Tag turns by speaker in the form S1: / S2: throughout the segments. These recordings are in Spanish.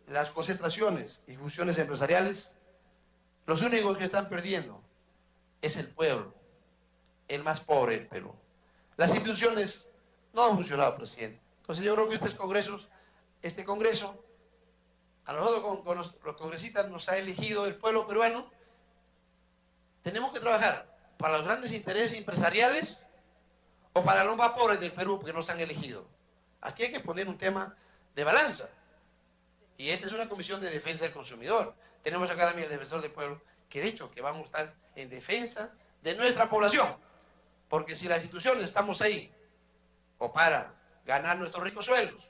S1: las concentraciones y fusiones empresariales, los únicos que están perdiendo es el pueblo, el más pobre del Perú. Las instituciones no han funcionado, presidente. Entonces yo creo que este Congreso, a nosotros con los congresistas nos ha elegido el pueblo peruano. Tenemos que trabajar para los grandes intereses empresariales o para los más pobres del Perú que nos han elegido. Aquí hay que poner un tema de balanza. Y esta es una comisión de defensa del consumidor. Tenemos acá también el defensor del pueblo, que de hecho que vamos a estar en defensa de nuestra población. Porque si las instituciones estamos ahí o para ganar nuestros ricos sueldos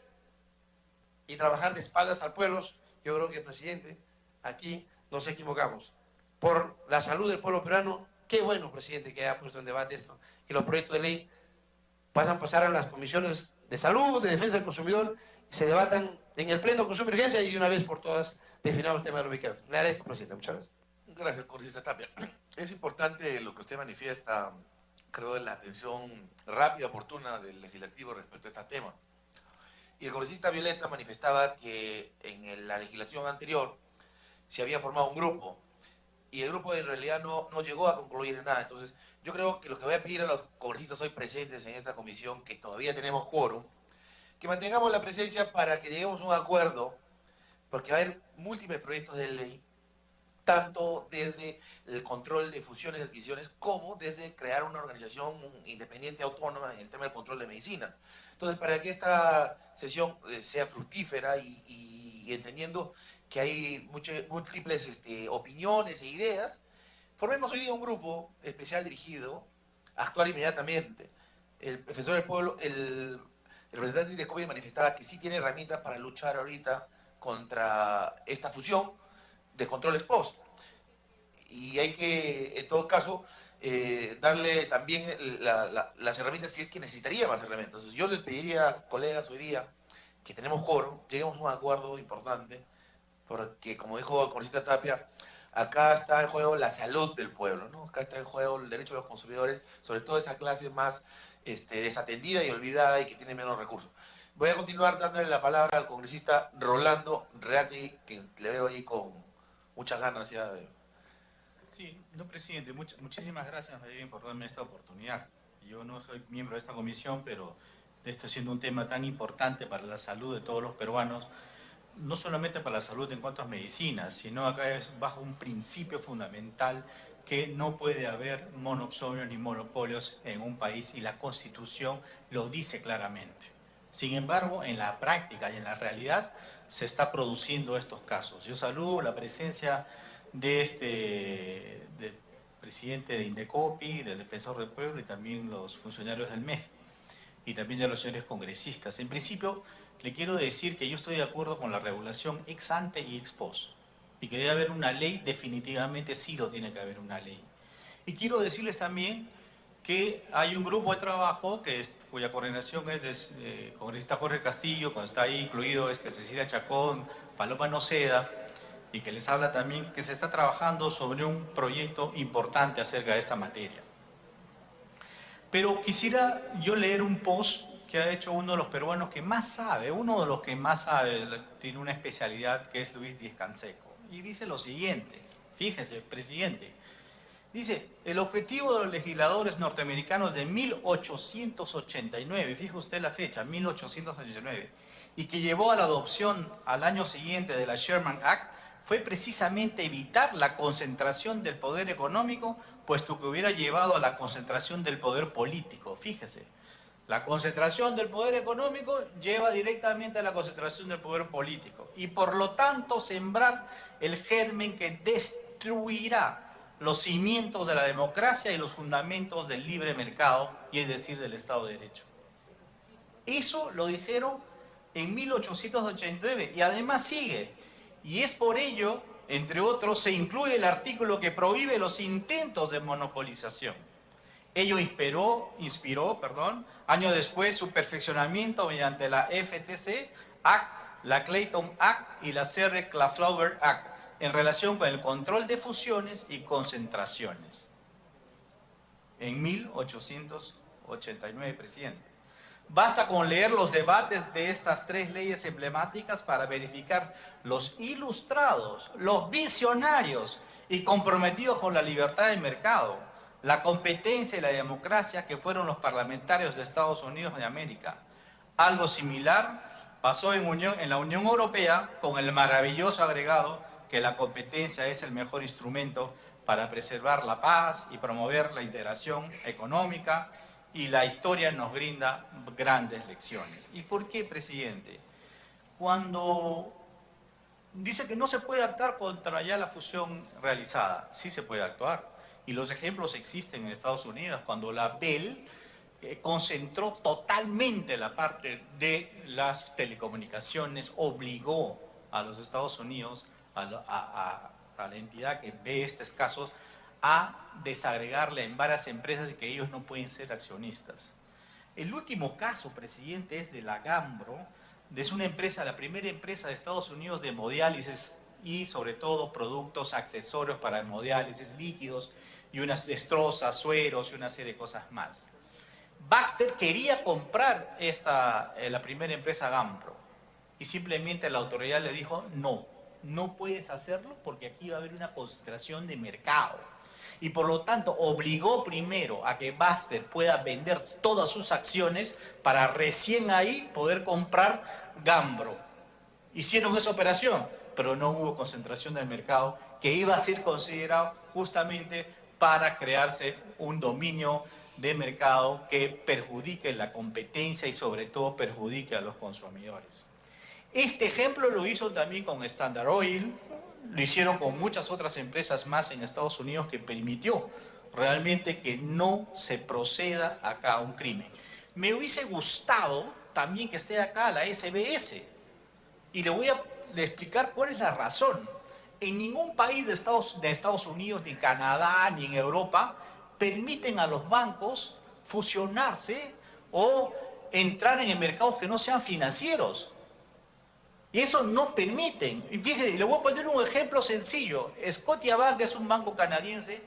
S1: y trabajar de espaldas al pueblo, yo creo que, presidente, aquí nos equivocamos. Por la salud del pueblo peruano, qué bueno, presidente, que haya puesto en debate esto. Y los proyectos de ley pasar a las comisiones de salud, de defensa del consumidor, y se debatan en el pleno con su emergencia y de una vez por todas definamos el tema de los ubicados. Le agradezco, presidente. Muchas gracias.
S2: Gracias, congresista Tapia. Es importante lo que usted manifiesta, creo, en la atención rápida, oportuna del legislativo respecto a este tema. Y el congresista Violeta manifestaba que en la legislación anterior se había formado un grupo y el grupo en realidad no llegó a concluir en nada. Entonces, yo creo que lo que voy a pedir a los congresistas hoy presentes en esta comisión, que todavía tenemos quórum, que mantengamos la presencia para que lleguemos a un acuerdo, porque va a haber múltiples proyectos de ley, tanto desde el control de fusiones y adquisiciones, como desde crear una organización independiente autónoma en el tema del control de medicina. Entonces, para que esta sesión sea fructífera y entendiendo que hay múltiples opiniones e ideas, formemos hoy día un grupo especial dirigido a actuar inmediatamente. El defensor del pueblo, el representante de Indecopi manifestaba que sí tiene herramientas para luchar ahorita contra esta fusión de control ex post. Y hay que, en todo caso, darle también las herramientas si es que necesitaría más herramientas. Entonces, yo les pediría, colegas, hoy día, que tenemos quórum, lleguemos a un acuerdo importante, porque, como dijo el congresista Tapia, acá está en juego la salud del pueblo, ¿no? Acá está en juego el derecho de los consumidores, sobre todo esa clase más desatendida y olvidada y que tiene menos recursos. Voy a continuar dándole la palabra al congresista Rolando Reati, que le veo ahí con muchas ganas ya de...
S3: Sí, no, presidente, muchísimas gracias por darme esta oportunidad. Yo no soy miembro de esta comisión, pero esto siendo un tema tan importante para la salud de todos los peruanos, no solamente para la salud en cuanto a medicinas, sino acá es bajo un principio fundamental que no puede haber monopolios ni monopolios en un país y la Constitución lo dice claramente. Sin embargo, en la práctica y en la realidad se está produciendo estos casos. Yo saludo la presencia del presidente de Indecopi, del defensor del pueblo y también los funcionarios del MEF y también de los señores congresistas. En principio, le quiero decir que yo estoy de acuerdo con la regulación ex ante y ex post y que debe haber una ley, definitivamente sí lo tiene que haber una ley. Y quiero decirles también que hay un grupo de trabajo cuya coordinación es del congresista Jorge Castillo, cuando está ahí incluido Cecilia Chacón, Paloma Noceda, y que les habla también que se está trabajando sobre un proyecto importante acerca de esta materia. Pero quisiera yo leer un post que ha hecho uno de los peruanos que más sabe, tiene una especialidad que es Luis Díez Canseco. Y dice lo siguiente, fíjense, presidente, dice, el objetivo de los legisladores norteamericanos de 1889, fíjese usted la fecha, 1889, y que llevó a la adopción al año siguiente de la Sherman Act, fue precisamente evitar la concentración del poder económico, puesto que hubiera llevado a la concentración del poder político. Fíjese, la concentración del poder económico lleva directamente a la concentración del poder político y por lo tanto sembrar el germen que destruirá los cimientos de la democracia y los fundamentos del libre mercado, y es decir, del Estado de Derecho. Eso lo dijeron en 1889 y además sigue. Y es por ello, entre otros, se incluye el artículo que prohíbe los intentos de monopolización. Ello inspiró, años después su perfeccionamiento mediante la FTC Act, la Clayton Act y la Serre-Claflauber Act en relación con el control de fusiones y concentraciones. En 1889, presidente. Basta con leer los debates de estas tres leyes emblemáticas para verificar los ilustrados, los visionarios y comprometidos con la libertad de mercado, la competencia y la democracia que fueron los parlamentarios de Estados Unidos de América. Algo similar pasó en la Unión Europea con el maravilloso agregado que la competencia es el mejor instrumento para preservar la paz y promover la integración económica, y la historia nos brinda grandes lecciones. ¿Y por qué, presidente? Cuando dice que no se puede actuar contra ya la fusión realizada, sí se puede actuar. Y los ejemplos existen en Estados Unidos, cuando la Bell concentró totalmente la parte de las telecomunicaciones, obligó a los Estados Unidos, a la entidad que ve estos casos, a desagregarle en varias empresas y que ellos no pueden ser accionistas. El último caso, presidente, es de la Gambro, es una empresa, la primera empresa de Estados Unidos de hemodiálisis y sobre todo productos accesorios para hemodiálisis, líquidos y unas destrozas, sueros y una serie de cosas más. Baxter quería comprar la primera empresa Gambro y simplemente la autoridad le dijo no puedes hacerlo porque aquí va a haber una concentración de mercado. Y por lo tanto obligó primero a que Baxter pueda vender todas sus acciones para recién ahí poder comprar Gambro. Hicieron esa operación, pero no hubo concentración del mercado que iba a ser considerado justamente para crearse un dominio de mercado que perjudique la competencia y sobre todo perjudique a los consumidores. Este ejemplo lo hizo también con Standard Oil, lo hicieron con muchas otras empresas más en Estados Unidos, que permitió realmente que no se proceda acá a un crimen. Me hubiese gustado también que esté acá la SBS y le voy a explicar cuál es la razón. En ningún país de Estados Unidos, ni en Canadá, ni en Europa, permiten a los bancos fusionarse o entrar en mercados que no sean financieros. Y eso no permiten. Y fíjense, le voy a poner un ejemplo sencillo. Scotiabank, que es un banco canadiense,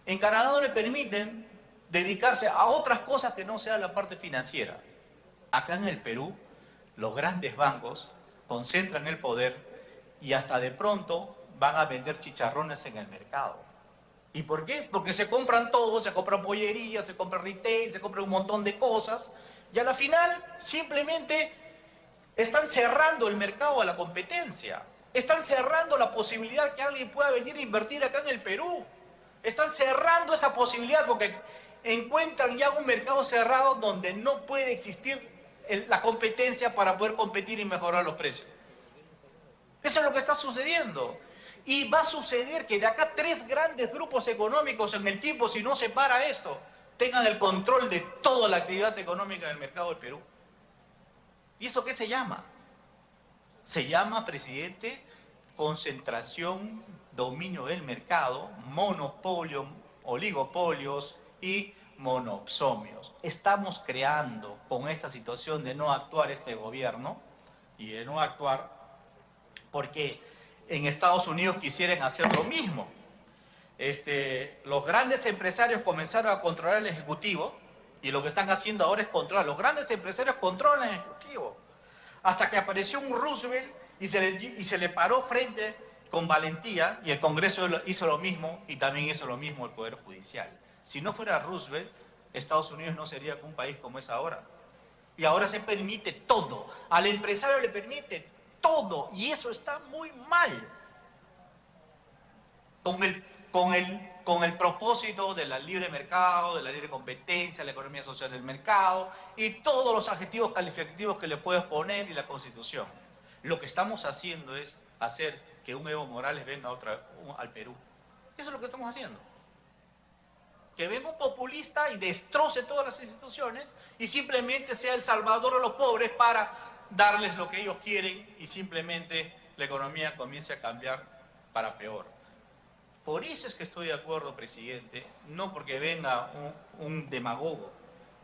S3: en Canadá no le permiten dedicarse a otras cosas que no sea la parte financiera. Acá en el Perú, los grandes bancos concentran el poder y hasta de pronto van a vender chicharrones en el mercado. ¿Y por qué? Porque se compran todo, se compran pollería, se compra retail, se compra un montón de cosas, y a la final simplemente están cerrando el mercado a la competencia. Están cerrando la posibilidad que alguien pueda venir a invertir acá en el Perú. Están cerrando esa posibilidad porque encuentran ya un mercado cerrado donde no puede existir la competencia para poder competir y mejorar los precios. Eso es lo que está sucediendo. Y va a suceder que de acá 3 grandes grupos económicos en el tiempo, si no se para esto, tengan el control de toda la actividad económica del mercado del Perú. ¿Y eso qué se llama? Se llama, presidente, concentración, dominio del mercado, monopolio, oligopolios y monopsonios. Estamos creando con esta situación de no actuar este gobierno y de no actuar porque en Estados Unidos quisieran hacer lo mismo. Los grandes empresarios comenzaron a controlar el Ejecutivo y lo que están haciendo ahora es controlar. Los grandes empresarios controlan el Ejecutivo. Hasta que apareció un Roosevelt y se le paró frente con valentía y el Congreso hizo lo mismo y también hizo lo mismo el Poder Judicial. Si no fuera Roosevelt, Estados Unidos no sería un país como es ahora. Y ahora se permite todo. Al empresario le permite todo y eso está muy mal. Con el propósito del libre mercado, de la libre competencia, la economía social del mercado y todos los adjetivos calificativos que le puedes poner y la Constitución. Lo que estamos haciendo es hacer que un Evo Morales venga al Perú. Eso es lo que estamos haciendo. Que venga un populista y destroce todas las instituciones y simplemente sea el salvador de los pobres para darles lo que ellos quieren y simplemente la economía comience a cambiar para peor. Por eso es que estoy de acuerdo, presidente, no porque venga un demagogo,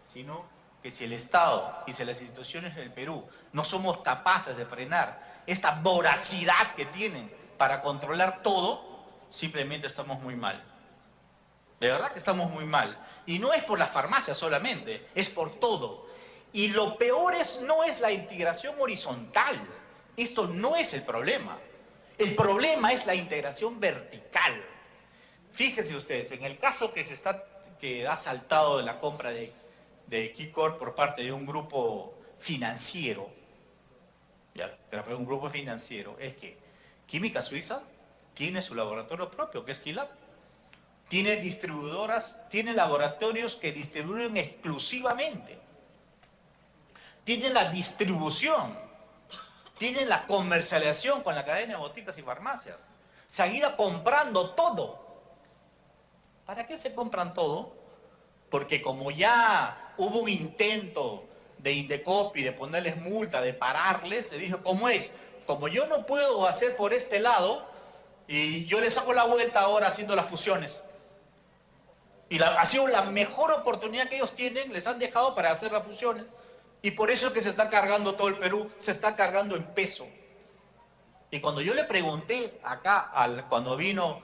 S3: sino que si el Estado y si las instituciones del Perú no somos capaces de frenar esta voracidad que tienen para controlar todo, simplemente estamos muy mal. De verdad que estamos muy mal. Y no es por las farmacias solamente, es por todo. Y lo peor no es la integración horizontal. Esto no es el problema. El problema es la integración vertical. Fíjense ustedes, en el caso que ha saltado de la compra de KeyCorp por parte de un grupo financiero, un grupo financiero, es que Química Suiza tiene su laboratorio propio, que es Quilab. Tiene distribuidoras, tiene laboratorios que distribuyen exclusivamente. Tienen la distribución, tienen la comercialización con la cadena de boticas y farmacias. Se han ido comprando todo. ¿Para qué se compran todo? Porque como ya hubo un intento de Indecopi de ponerles multa, de pararles, se dijo, ¿cómo es? Como yo no puedo hacer por este lado, y yo les saco la vuelta ahora haciendo las fusiones. Y ha sido la mejor oportunidad que ellos tienen, les han dejado para hacer las fusiones. Y por eso es que se está cargando todo el Perú, se está cargando en peso. Y cuando yo le pregunté acá, cuando vino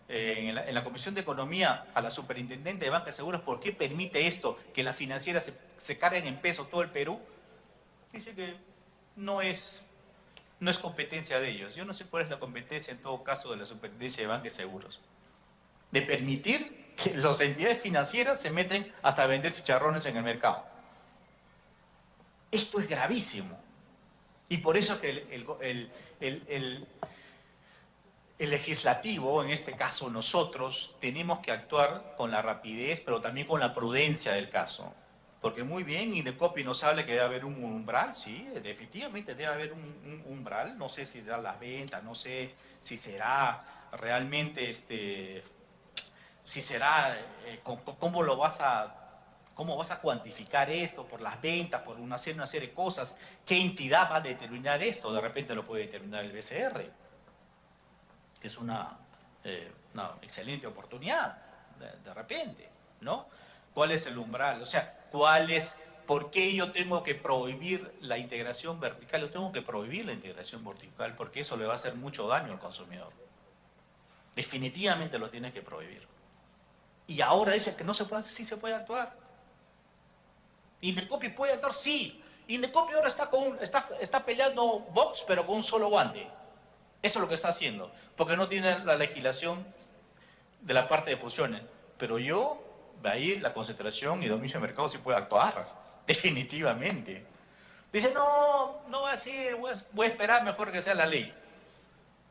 S3: en la Comisión de Economía a la Superintendente de Banca de Seguros, ¿por qué permite esto, que las financieras se carguen en peso todo el Perú? Dice que no es competencia de ellos. Yo no sé cuál es la competencia en todo caso de la Superintendencia de Banca de Seguros. De permitir que las entidades financieras se meten hasta a vender chicharrones en el mercado. Esto es gravísimo. Y por eso que el legislativo, en este caso nosotros, tenemos que actuar con la rapidez, pero también con la prudencia del caso. Porque muy bien, Indecopi nos habla que debe haber un umbral, sí, efectivamente debe haber un umbral. No sé si será las ventas, no sé si será realmente, si será, ¿cómo vas a cuantificar esto? ¿Por las ventas? ¿Por una serie de cosas? ¿Qué entidad va a determinar esto? De repente lo puede determinar el BCR. Que es una excelente oportunidad, de repente, ¿no? ¿Cuál es el umbral? O sea, ¿por qué yo tengo que prohibir la integración vertical? Yo tengo que prohibir la integración vertical porque eso le va a hacer mucho daño al consumidor. Definitivamente lo tienes que prohibir. Y ahora dice que no se puede, sí se puede actuar. Indecopi puede actuar, sí. Indecopi ahora está peleando box, pero con un solo guante. Eso es lo que está haciendo, porque no tiene la legislación de la parte de fusiones. Pero yo, de ahí la concentración y dominio de mercado sí puede actuar, definitivamente. Dice, no va a ser, voy a esperar mejor que sea la ley.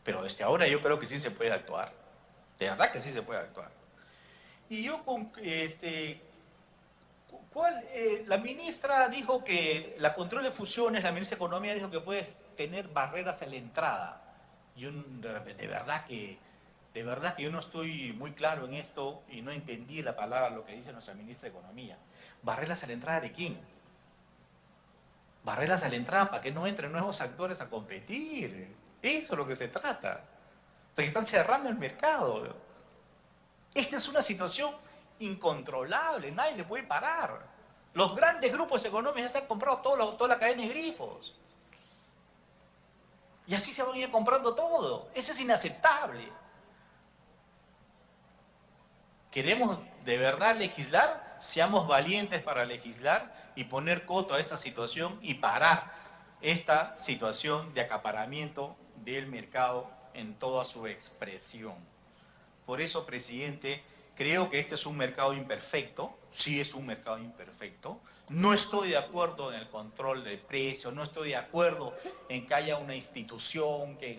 S3: Pero desde ahora yo creo que sí se puede actuar. De verdad que sí se puede actuar. Y yo, la ministra dijo que la control de fusiones, la ministra de Economía dijo que puedes tener barreras a la entrada. Yo de verdad que yo no estoy muy claro en esto y no entendí la palabra, lo que dice nuestra ministra de Economía. ¿Barreras a la entrada de quién? Barreras a la entrada para que no entren nuevos actores a competir. Eso es lo que se trata. O sea, que están cerrando el mercado. Esta es una situación incontrolable, nadie le puede parar. Los grandes grupos económicos ya se han comprado toda la cadena de grifos. Y así se van a ir comprando todo. Eso es inaceptable. ¿Queremos de verdad legislar? Seamos valientes para legislar y poner coto a esta situación y parar esta situación de acaparamiento del mercado en toda su expresión. Por eso, presidente, creo que este es un mercado imperfecto. Sí es un mercado imperfecto. No estoy de acuerdo en el control de precios, no estoy de acuerdo en que haya una institución que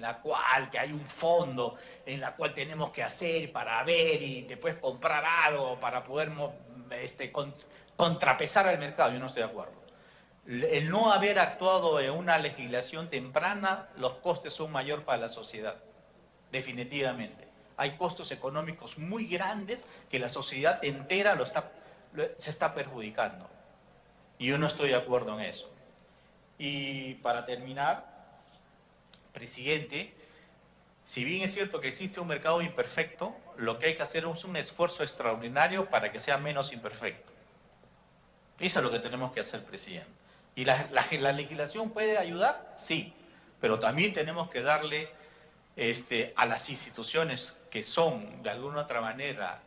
S3: hay un fondo en la cual tenemos que hacer para ver y después comprar algo para poder contrapesar al mercado. Yo no estoy de acuerdo. El no haber actuado en una legislación temprana, los costes son mayores para la sociedad, definitivamente. Hay costos económicos muy grandes que la sociedad entera se está perjudicando. Y yo no estoy de acuerdo en eso. Y para terminar, presidente, si bien es cierto que existe un mercado imperfecto, lo que hay que hacer es un esfuerzo extraordinario para que sea menos imperfecto. Eso es lo que tenemos que hacer, presidente. ¿Y la legislación puede ayudar? Sí, pero también tenemos que darle a las instituciones que son, de alguna u otra manera,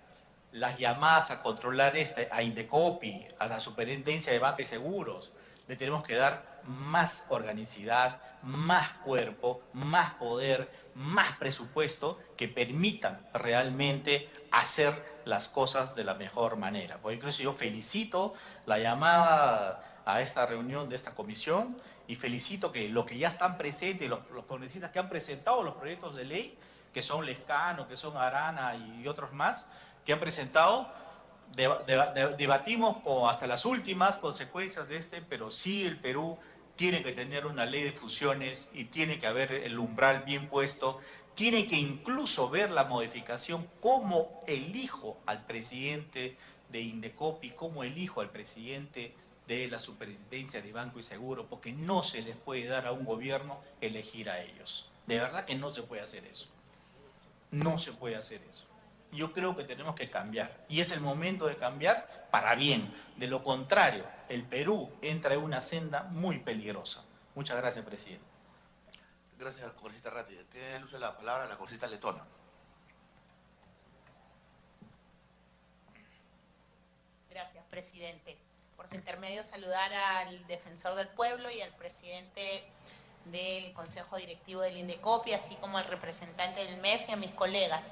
S3: las llamadas a controlar a Indecopi, a la Superintendencia de Banca y Seguros, Le tenemos que dar más organicidad, más cuerpo, más poder, más presupuesto que permitan realmente hacer las cosas de la mejor manera. Por incluso yo felicito la llamada a esta reunión de esta comisión y felicito que los que ya están presentes, los congresistas que han presentado los proyectos de ley, que son Lescano, que son Arana y otros más, que han presentado, debatimos hasta las últimas consecuencias de pero sí el Perú tiene que tener una ley de fusiones y tiene que haber el umbral bien puesto, tiene que incluso ver la modificación, cómo elijo al presidente de Indecopi, cómo elijo al presidente de la Superintendencia de Banco y Seguro, porque no se les puede dar a un gobierno elegir a ellos. De verdad que no se puede hacer eso. No se puede hacer eso. Yo creo que tenemos que cambiar, y es el momento de cambiar para bien. De lo contrario, el Perú entra en una senda muy peligrosa. Muchas gracias, presidente.
S2: Gracias, congresista Ratti. Tiene el uso de la palabra la congresista letona.
S4: Gracias, presidente. Por su intermedio, saludar al defensor del pueblo y al presidente del Consejo Directivo del Indecopi, así como al representante del MEF y a mis colegas.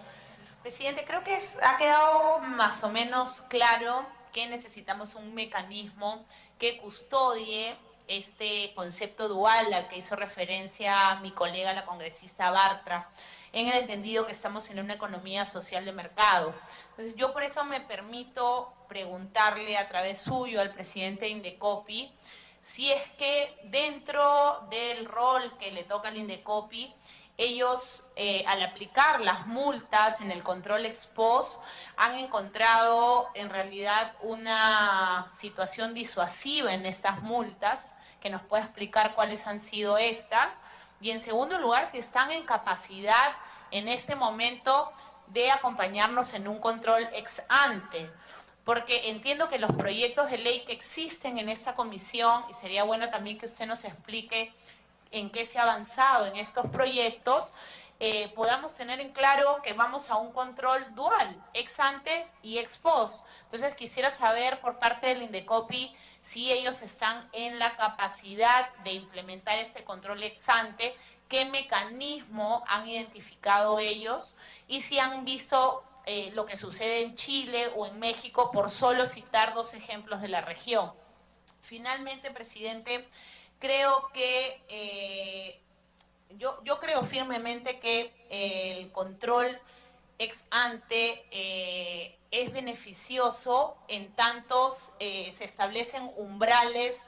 S4: Presidente, creo que ha quedado más o menos claro que necesitamos un mecanismo que custodie este concepto dual al que hizo referencia mi colega, la congresista Bartra, en el entendido que estamos en una economía social de mercado. Entonces, yo por eso me permito preguntarle a través suyo al presidente de Indecopi si es que dentro del rol que le toca al Indecopi, ellos, al aplicar las multas en el control ex post, han encontrado en realidad una situación disuasiva en estas multas, que nos pueda explicar cuáles han sido estas, y en segundo lugar, si están en capacidad en este momento de acompañarnos en un control ex ante, porque entiendo que los proyectos de ley que existen en esta comisión, y sería bueno también que usted nos explique en qué se ha avanzado en estos proyectos, podamos tener en claro que vamos a un control dual, ex ante y ex post. Entonces quisiera saber por parte del Indecopi si ellos están en la capacidad de implementar este control ex ante, qué mecanismo han identificado ellos y si han visto lo que sucede en Chile o en México, por solo citar dos ejemplos de la región. Finalmente, presidente, creo que yo creo firmemente que el control ex ante es beneficioso en tantos se establecen umbrales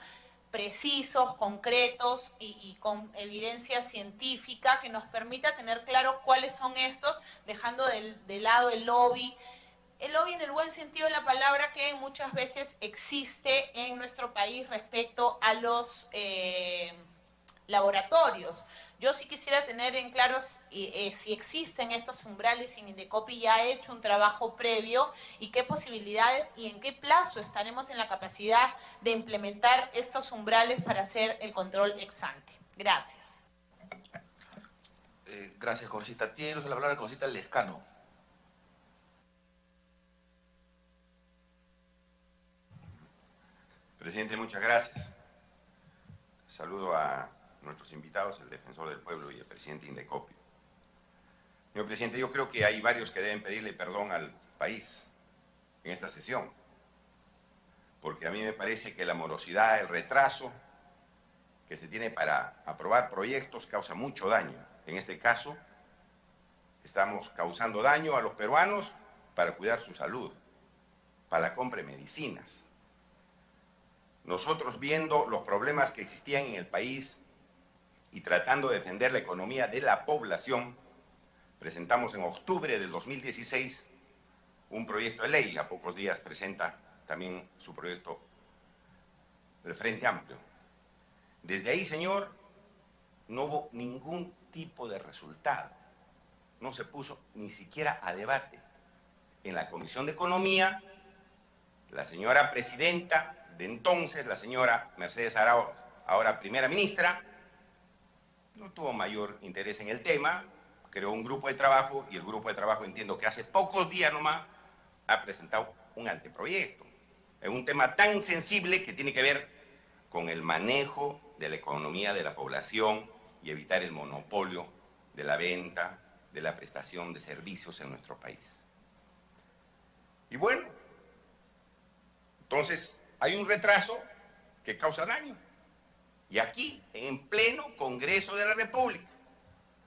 S4: precisos, concretos y con evidencia científica que nos permita tener claro cuáles son estos, dejando de lado el lobby en el buen sentido de la palabra que muchas veces existe en nuestro país respecto a los laboratorios. Yo sí quisiera tener en claro si existen estos umbrales, si Indecopi ya ha hecho un trabajo previo y qué posibilidades y en qué plazo estaremos en la capacidad de implementar estos umbrales para hacer el control ex ante. Gracias.
S2: Gracias, congresista. Tiene el uso de la palabra la congresista Lescano.
S5: Presidente, muchas gracias. Saludo a nuestros invitados, el defensor del pueblo y el presidente Indecopi. Señor presidente, yo creo que hay varios que deben pedirle perdón al país en esta sesión, porque a mí me parece que la morosidad, el retraso que se tiene para aprobar proyectos causa mucho daño. En este caso, estamos causando daño a los peruanos para cuidar su salud, para la compra de medicinas. Nosotros, viendo los problemas que existían en el país y tratando de defender la economía de la población, presentamos en octubre del 2016 un proyecto de ley. A pocos días presenta también su proyecto del Frente Amplio. Desde ahí, señor, no hubo ningún tipo de resultado. No se puso ni siquiera a debate. En la Comisión de Economía, la señora presidenta de entonces, la señora Mercedes Arauz, ahora primera ministra, no tuvo mayor interés en el tema, creó un grupo de trabajo y el grupo de trabajo, entiendo que hace pocos días nomás, ha presentado un anteproyecto. Es un tema tan sensible que tiene que ver con el manejo de la economía de la población y evitar el monopolio de la venta, de la prestación de servicios en nuestro país. Y bueno, entonces hay un retraso que causa daño. Y aquí, en pleno Congreso de la República,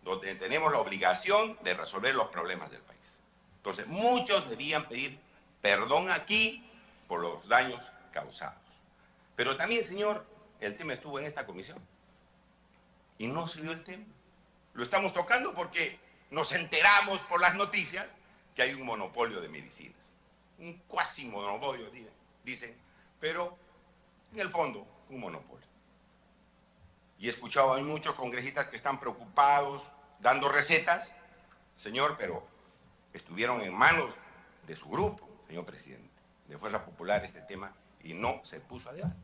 S5: donde tenemos la obligación de resolver los problemas del país. Entonces, muchos debían pedir perdón aquí por los daños causados. Pero también, señor, el tema estuvo en esta comisión y no se vio el tema. Lo estamos tocando porque nos enteramos por las noticias que hay un monopolio de medicinas. Un cuasi monopolio, dicen, pero en el fondo, un monopolio. Y he escuchado a muchos congresistas que están preocupados, dando recetas, señor, pero estuvieron en manos de su grupo, señor presidente, de Fuerza Popular este tema, y no se puso a debate.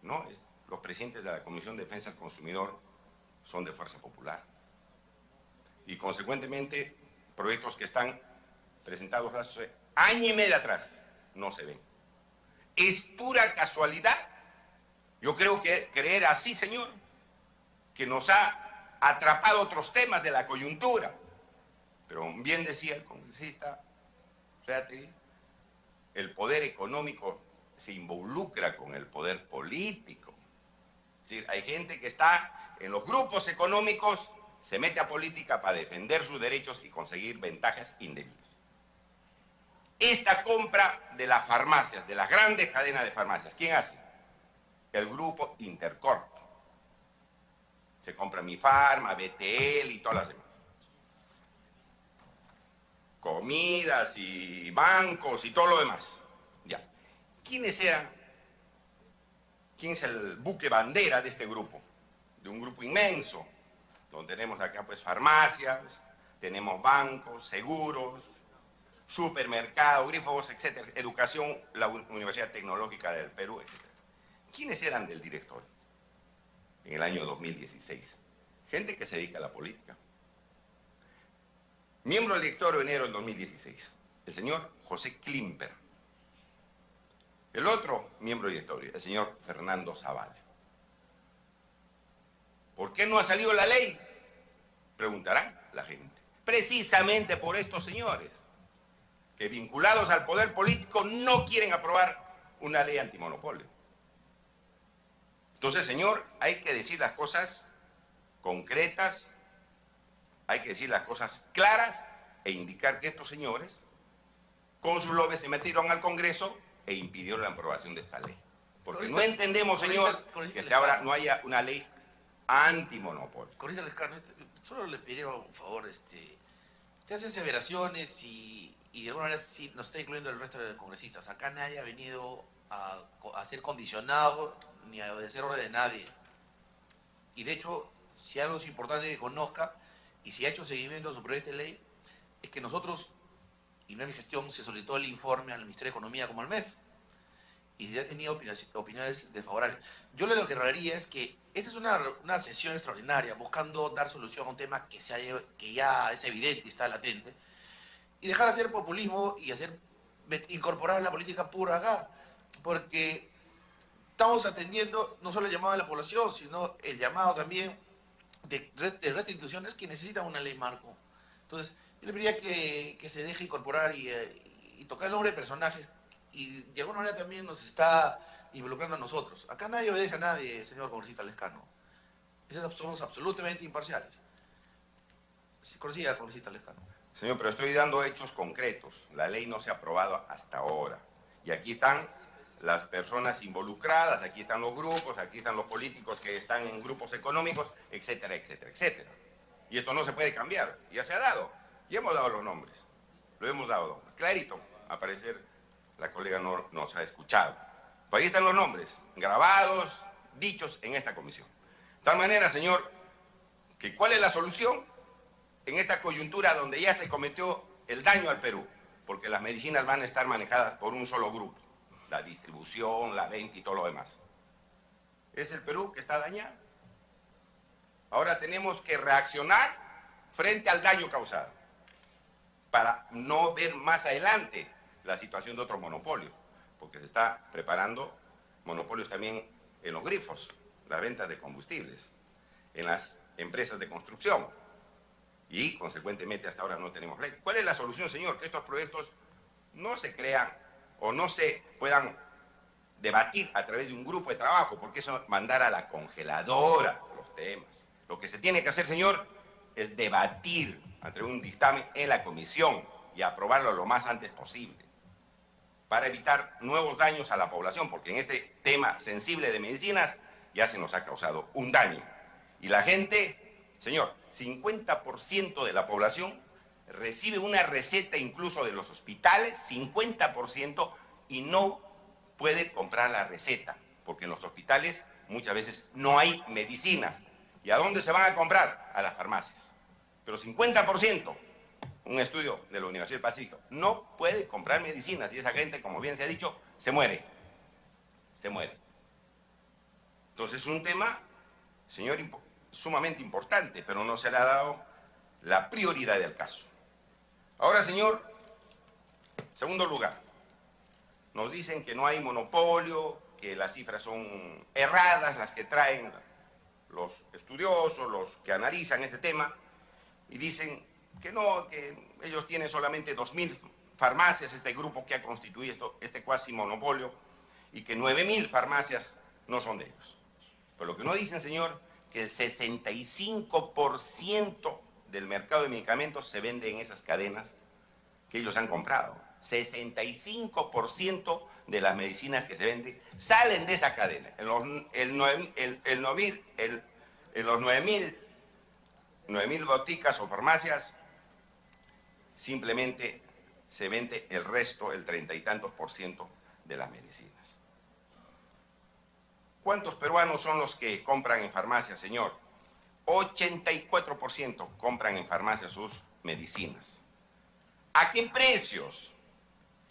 S5: No, los presidentes de la Comisión de Defensa del Consumidor son de Fuerza Popular. Y consecuentemente, proyectos que están presentados hace año y medio atrás no se ven. Es pura casualidad. Yo creo que creer así, señor, que nos ha atrapado otros temas de la coyuntura. Pero bien decía el congresista Reategui, el poder económico se involucra con el poder político. Es decir, hay gente que está en los grupos económicos, se mete a política para defender sus derechos y conseguir ventajas indebidas. Esta compra de las farmacias, de las grandes cadenas de farmacias, ¿quién hace? El grupo Intercorp. Se compra Mifarma, BTL y todas las demás. Comidas y bancos y todo lo demás. Ya. ¿Quiénes eran? ¿Quién es el buque bandera de este grupo? De un grupo inmenso, donde tenemos acá pues farmacias, tenemos bancos, seguros, supermercados, grifos, etcétera, educación, la Universidad Tecnológica del Perú, etcétera. ¿Quiénes eran del directorio en el año 2016? Gente que se dedica a la política. Miembro del directorio de enero del 2016, el señor José Klimper. El otro miembro del directorio, el señor Fernando Zavala. ¿Por qué no ha salido la ley? Preguntará la gente. Precisamente por estos señores, que vinculados al poder político no quieren aprobar una ley antimonopolio. Entonces, señor, hay que decir las cosas concretas, hay que decir las cosas claras e indicar que estos señores, con sus lobbies, se metieron al Congreso e impidieron la aprobación de esta ley. Porque no entendemos, señor, que hasta ahora no haya una ley antimonopolio.
S2: Congresista Lescano, solo le pidieron un favor, usted hace aseveraciones y de alguna manera sí nos está incluyendo el resto de congresistas. Acá nadie ha venido a ser condicionado ni a obedecer orden de nadie. Y de hecho, si algo es importante que conozca, y si ha hecho seguimiento a su proyecto de ley, es que nosotros, y no en mi gestión, se solicitó el informe al Ministerio de Economía como al MEF, y se ha tenido opiniones desfavorables. Yo lo que rararía es que esta es una sesión extraordinaria, buscando dar solución a un tema que ya es evidente y está latente, y dejar de hacer populismo y incorporar la política pura acá, porque estamos atendiendo no solo el llamado de la población, sino el llamado también de resto de instituciones que necesitan una ley marco. Entonces, yo le pediría que se deje incorporar y tocar el nombre de personajes, y de alguna manera también nos está involucrando a nosotros. Acá nadie obedece a nadie, señor congresista Lescano. Somos absolutamente imparciales. Sí, congresista Lescano.
S5: Señor, pero estoy dando hechos concretos. La ley no se ha aprobado hasta ahora. Y aquí están las personas involucradas, aquí están los grupos, aquí están los políticos que están en grupos económicos, etcétera, etcétera, etcétera. Y esto no se puede cambiar. Ya se ha dado. Ya hemos dado los nombres. Lo hemos dado. Clarito. A parecer la colega no nos ha escuchado. Pues ahí están los nombres, grabados, dichos en esta comisión. De tal manera, señor, que ¿cuál es la solución en esta coyuntura donde ya se cometió el daño al Perú? Porque las medicinas van a estar manejadas por un solo grupo. La distribución, la venta y todo lo demás. Es el Perú que está dañado. Ahora tenemos que reaccionar frente al daño causado para no ver más adelante la situación de otro monopolio, porque se está preparando monopolios también en los grifos, la venta de combustibles, en las empresas de construcción. Y, consecuentemente, hasta ahora no tenemos ley. ¿Cuál es la solución, señor? Que estos proyectos no se crean o no se puedan debatir a través de un grupo de trabajo, porque eso es mandar a la congeladora los temas. Lo que se tiene que hacer, señor, es debatir a través de un dictamen en la comisión y aprobarlo lo más antes posible, para evitar nuevos daños a la población, porque en este tema sensible de medicinas ya se nos ha causado un daño. Y la gente, señor, 50% de la población recibe una receta incluso de los hospitales, 50%, y no puede comprar la receta, porque en los hospitales muchas veces no hay medicinas. ¿Y a dónde se van a comprar? A las farmacias. Pero 50%, un estudio de la Universidad del Pacífico, no puede comprar medicinas, y esa gente, como bien se ha dicho, se muere. Se muere. Entonces es un tema, señor, sumamente importante, pero no se le ha dado la prioridad del caso. Ahora, señor, segundo lugar, nos dicen que no hay monopolio, que las cifras son erradas, las que traen los estudiosos, los que analizan este tema, y dicen que no, que ellos tienen solamente 2.000 farmacias, este grupo que ha constituido este cuasi monopolio, y que 9.000 farmacias no son de ellos. Pero lo que no dicen, señor, que el 65% del mercado de medicamentos se vende en esas cadenas que ellos han comprado. 65% de las medicinas que se venden salen de esa cadena. En los 9.000 boticas o farmacias, simplemente se vende el resto, el 30 y tantos % de las medicinas. ¿Cuántos peruanos son los que compran en farmacia, señor? 84% compran en farmacia sus medicinas. ¿A qué precios?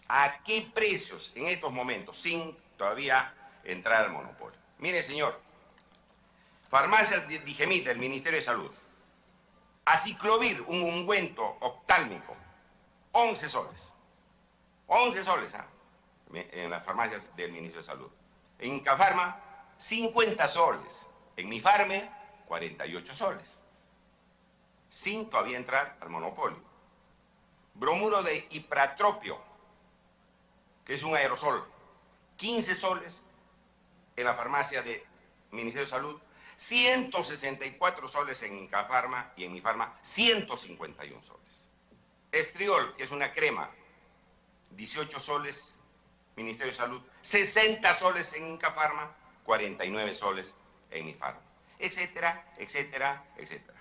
S5: ¿A qué precios en estos momentos, sin todavía entrar al monopolio? Mire, señor, farmacias de Digemit, del Ministerio de Salud, Aciclovir, un ungüento oftálmico, 11 soles. 11 soles, en las farmacias del Ministerio de Salud. En Incafarma, 50 soles. En Mifarme, 48 soles. Sin todavía entrar al monopolio. Bromuro de ipratropio, que es un aerosol, 15 soles en la farmacia del Ministerio de Salud, 164 soles en Incafarma, y en Mifarma 151 soles. Estriol, que es una crema, 18 soles, Ministerio de Salud, 60 soles en Incafarma, 49 soles en Mifarma, etcétera, etcétera, etcétera.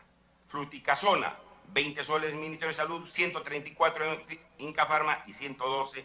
S5: Fluticasona, 20 soles en Ministerio de Salud, 134 en Incafarma y 112